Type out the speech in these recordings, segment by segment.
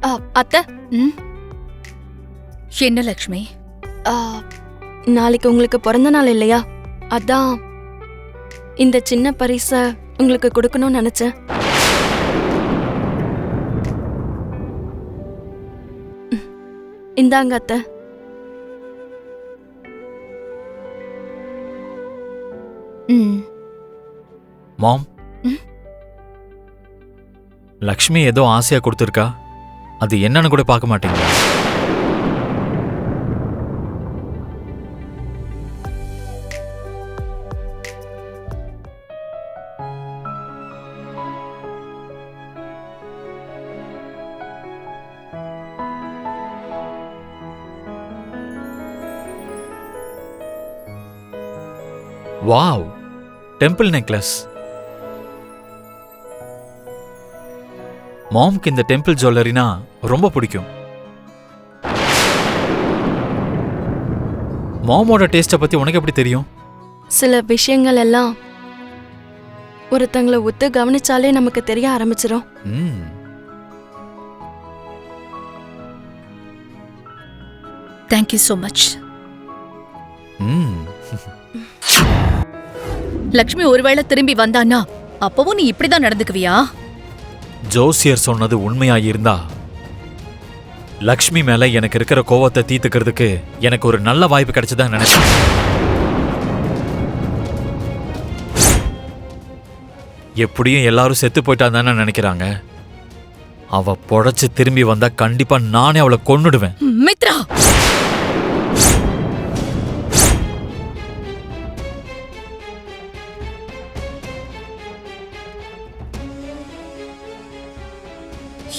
அத்தை. என்ன லக்ஷ்மி? நாளைக்கு உங்களுக்கு பிறந்த நாள் இல்லையா? அதான் இந்த சின்ன பரிசை உங்களுக்கு கொடுக்கணும்னு நினைச்சேன். இந்தாங்க அத்தை. மாம், லக்ஷ்மி ஏதோ ஆசையா கொடுத்துருக்கா. அது என்னன்னு கூட பார்க்க மாட்டீங்களா? Wow, temple necklace. மாம்க்கு இந்த டெம்பிள் ஜுவல்லரினா ரொம்ப பிடிக்கும். மாமோட டேஸ்ட பத்தி உனக்கு எப்படி தெரியும்? சில விஷயங்கள் எல்லாம் ஒருத்தங்களை ஒத்து கவனிச்சாலே நமக்கு தெரிய ஆரம்பிச்சிடும். Thank you so much. லக்ஷ்மி ஒருவேளை திரும்பி வந்தான்னா அப்பவும் நீ இப்படிதான் நடந்துக்குவியா? ஜோசியர் சொன்னது உண்மையாயிருந்தா லக்ஷ்மி மேல எனக்கு இருக்கிற கோவத்தை தீர்த்துக்கிறதுக்கு எனக்கு ஒரு நல்ல வாய்ப்பு கிடைச்சதான் நினைச்சேன். எப்படியும் எல்லாரும் செத்து போயிட்டான் தானே நினைக்கிறாங்க. அவ பொழைச்சு திரும்பி வந்தா கண்டிப்பா நானே அவளை கொன்னுடுவேன். மித்ரா,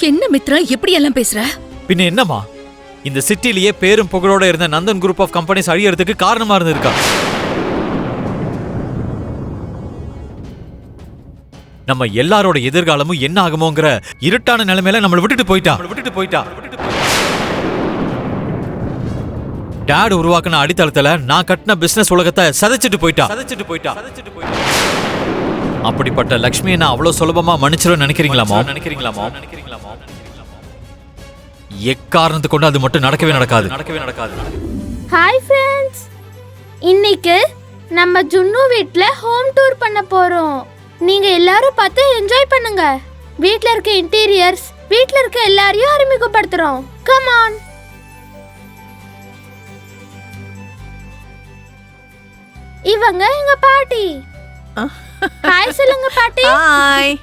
என்ன மித்ரா எப்படி எல்லாம் பேசுற? பின்ன என்னமா, இந்த சிட்டிலேயே பேரும் புகழோட இருந்த நந்தன் குரூப் ஆஃப் கம்பெனிஸ் அழியறதுக்கு காரணமா இருந்திருக்கா. நம்ம எல்லாரோட எதிர்காலமும் என்ன ஆகுமோங்கிற இருட்டான நிலைமையில நம்மளை விட்டுட்டு போயிட்டா. டாட் உருவாக்குன அடித்தளத்துல நான் கட்டின பிசினஸ் உலகத்தை சதைச்சிட்டு போயிட்டா. அப்படிப்பட்ட லக்ஷ்மியை நான் அவ்வளவு சுலபமா மன்னிச்சிரும் நினைக்கிறீங்களா? எக்காரணத்தை கொண்டு அது மட்டும் நடக்கவே நடக்காது. ஹாய் ஃப்ரெண்ட்ஸ், இன்னைக்கு நம்ம ஜுன்னு வீட்ல ஹோம் டூர் பண்ண போறோம். நீங்க எல்லாரும் பார்த்து என்ஜாய் பண்ணுங்க. வீட்ல இருக்க இன்டீரியர்ஸ், வீட்ல இருக்க எல்லாரையும் அறிமுகப்படுத்துறோம். Come on. இவங்க எங்க பாட்டி. ஹாய் சொல்லுங்க பாட்டி. ஹாய்.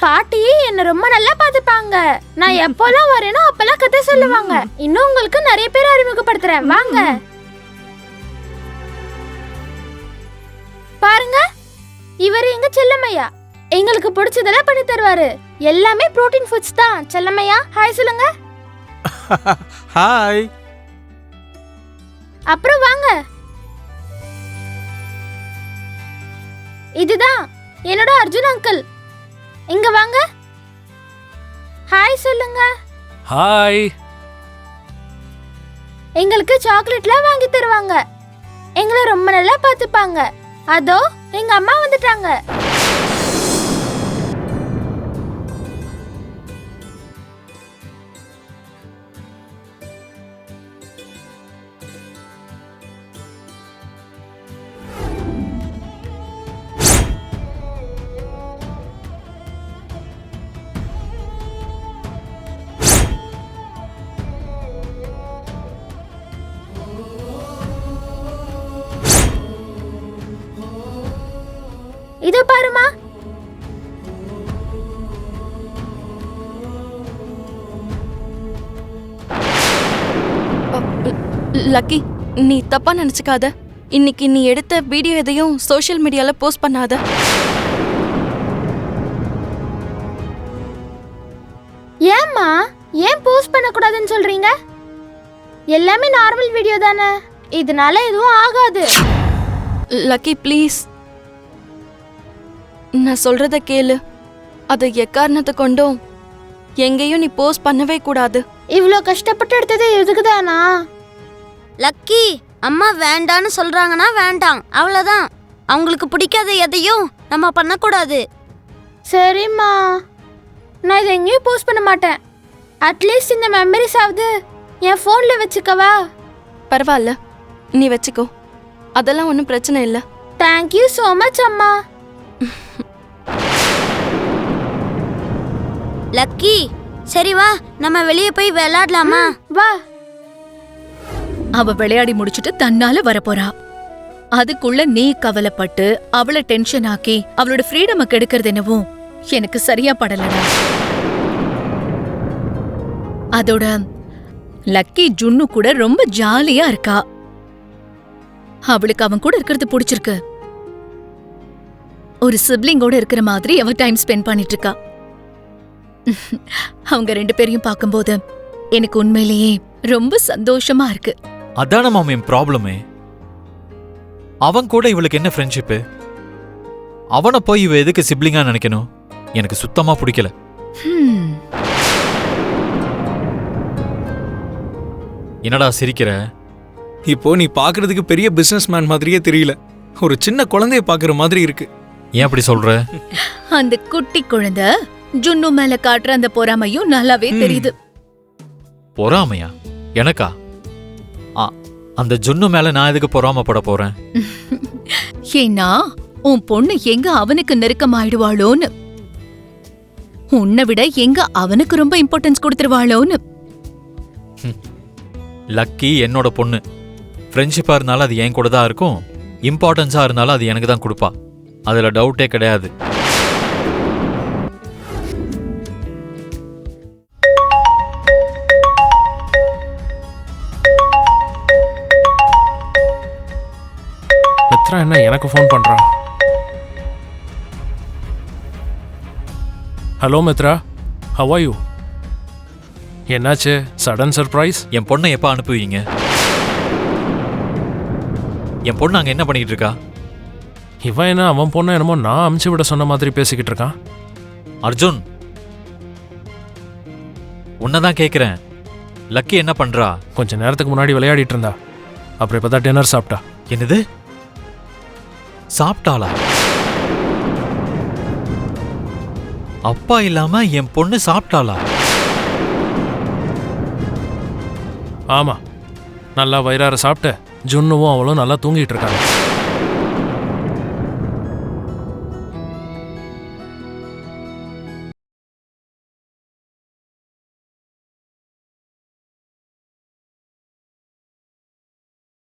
பாட்டி என்ன ரொம்ப நல்லா பாத்துப்பாங்க. நான் எப்போலாம் வரேனோ அப்பெல்லாம் கதை சொல்லுவாங்க. இன்னும் உங்களுக்கு நிறைய பேர் அறிமுகப்படுத்துறேன், வாங்க. பாருங்க, இவர் எங்க செல்லமையா. எங்களுக்கு பிடிச்சதெல்லாம் பண்ணி தருவாரு. எல்லாமே புரோட்டீன் ஃபுட்ஸ் தான். செல்லமையா ஹாய் சொல்லுங்க. ஹாய். அப்புறம் வாங்க, இதுதான் என்னோட அர்ஜுன் அங்கிள். இங்க வாங்க, ஹாய் சொல்லுங்க. ஹாய். எங்களுக்கு சாக்லேட்லாம் வாங்கி தருவாங்க. எங்களை ரொம்ப நல்லா பாத்துப்பாங்க. அதோ எங்க அம்மா வந்துட்டாங்க. இதோ பாருமா. லக்கி, நீ தப்பா நினைச்சுக்காத. இன்னைக்கு நீ எடுத்த வீடியோ எதையும் சோஷியல் மீடியால போஸ்ட் பண்ணாத. ஏம்மா, ஏன் போஸ்ட் பண்ண கூடாதுன்னு சொல்றீங்க? எல்லாமே நார்மல் வீடியோ தானே, இதனால எதுவும் ஆகாது. லக்கி ப்ளீஸ், நான் சொல்றத கேளு. அதை எக்காரணத்தை கொண்டும் எங்கேயும் நீ போஸ்ட் பண்ணவே கூடாது. இவ்ளோ கஷ்டப்பட்டு எடுத்தது எதுக்குதானா? லக்கி, அம்மா வேண்டான்னு சொல்றாங்கன்னா வேண்டாம், அவ்வளவுதான். அவங்களுக்கு பிடிக்காத எதையும் நம்ம பண்ணக்கூடாது. சரிம்மா, நான் இதை எங்கேயும் போஸ்ட் பண்ண மாட்டேன். அட்லீஸ்ட் இந்த மெமரிஸ் ஆகுது என் ஃபோனில் வச்சுக்கவா? பரவாயில்ல, நீ வச்சுக்கோ. அதெல்லாம் ஒன்றும் பிரச்சனை இல்லை. தேங்க்யூ ஸோ மச் அம்மா. லக்கி, சரி வா நம்ம வெளியே போய் விளையாடலாமா? வா. அவ விளையாடி முடிச்சிட்டு தன்னால வரப்போறா. அதுக்குள்ள நீ கவலைப்பட்டு அவளை டென்ஷன் ஆக்கி அவளோட ஃப்ரீடமை கெடுக்கிறது என்னவோ எனக்கு சரியா படலடா. அதோட லக்கி ஜுன்னு கூட ரொம்ப ஜாலியா இருக்கா. அவளுக்கு அவன் கூட இருக்கிறது பிடிச்சிருக்கு. ஒரு சிப்ளிங்கோட இருக்கிற மாதிரி அவ டைம் ஸ்பெண்ட் பண்ணிட்டு இருக்கா. அவங்க 2 பேரையும் பார்க்கும்போது எனக்கு உண்மையிலேயே ரொம்ப சந்தோஷமா இருக்கு. அதான மாம் என் ப்ராப்ளமே. அவன் கூட இவளுக்கு என்ன ஃப்ரெண்ட்ஷிப்பு? அவனை போய் இவ எதுக்கு சிப்ளிங்கா நினைக்கணும்? எனக்கு சுத்தமா பிடிக்கல. என்னடா சிரிக்கிற? இப்போ நீ பாக்குறதுக்கு பெரிய பிசினஸ் மேன் மாதிரியே தெரியல. ஒரு சின்ன குழந்தைய பாக்குற மாதிரி இருக்கு. ஏன் அப்படி சொல்ற? அந்த குட்டி குழந்தை ஜுன்னு மேல காட்டுற அந்த பொறாமையும் நல்லாவே தெரியுது. பொறாமையா? எனக்கா? அந்த ஜுன்னு மேல நான் எதுக்கு பொறாமப்பட போறேன்? ஏன்னா உன் பொண்ணு எங்க அவனுக்கு நெருக்கமாயிடுவாளோன்னு, உன்னை விட எங்க அவனுக்கு ரொம்ப இம்பார்ட்டன்ஸ் கொடுத்துருவாளோன்னு. லக்கி என்னோட பொண்ணு. ஃப்ரெண்ட்ஷிப்பா இருந்தாலும் அது என் கூட தான் இருக்கும். இம்பார்ட்டன்ஸா இருந்தாலும் அது எனக்கு தான் கொடுப்பா. அதுல டவுட்டே கிடையாது. மித்ரா என்ன எனக்கு ஃபோன் பண்றான்? Hello Mithra, how are you? என்னாச்சு? Sudden surprise? என் பொண்ணை எப்ப அனுப்புவீங்க? என் பொண்ணு அங்க என்ன பண்ணிட்டு இருக்கா? இவன் என்ன அவன் பொண்ணை என்னமோ நான் அமுச்சு விட சொன்ன மாதிரி பேசிக்கிட்டு இருக்கான். அர்ஜுன், உன்னதான் கேக்குறேன். லக்கி என்ன பண்றா? கொஞ்ச நேரத்துக்கு முன்னாடி விளையாடிட்டு இருந்தா. அப்புறம் இப்பதான் டின்னர் சாப்பிட்டா. என்னது? சாப்பிட்டாளா? அப்பா இல்லாம என் பொண்ணு சாப்பிட்டாளா? ஆமா, நல்லா வயிறார சாப்பிட்டு ஜுன்னுவும் அவளும் நல்லா தூங்கிட்டு இருக்காங்க.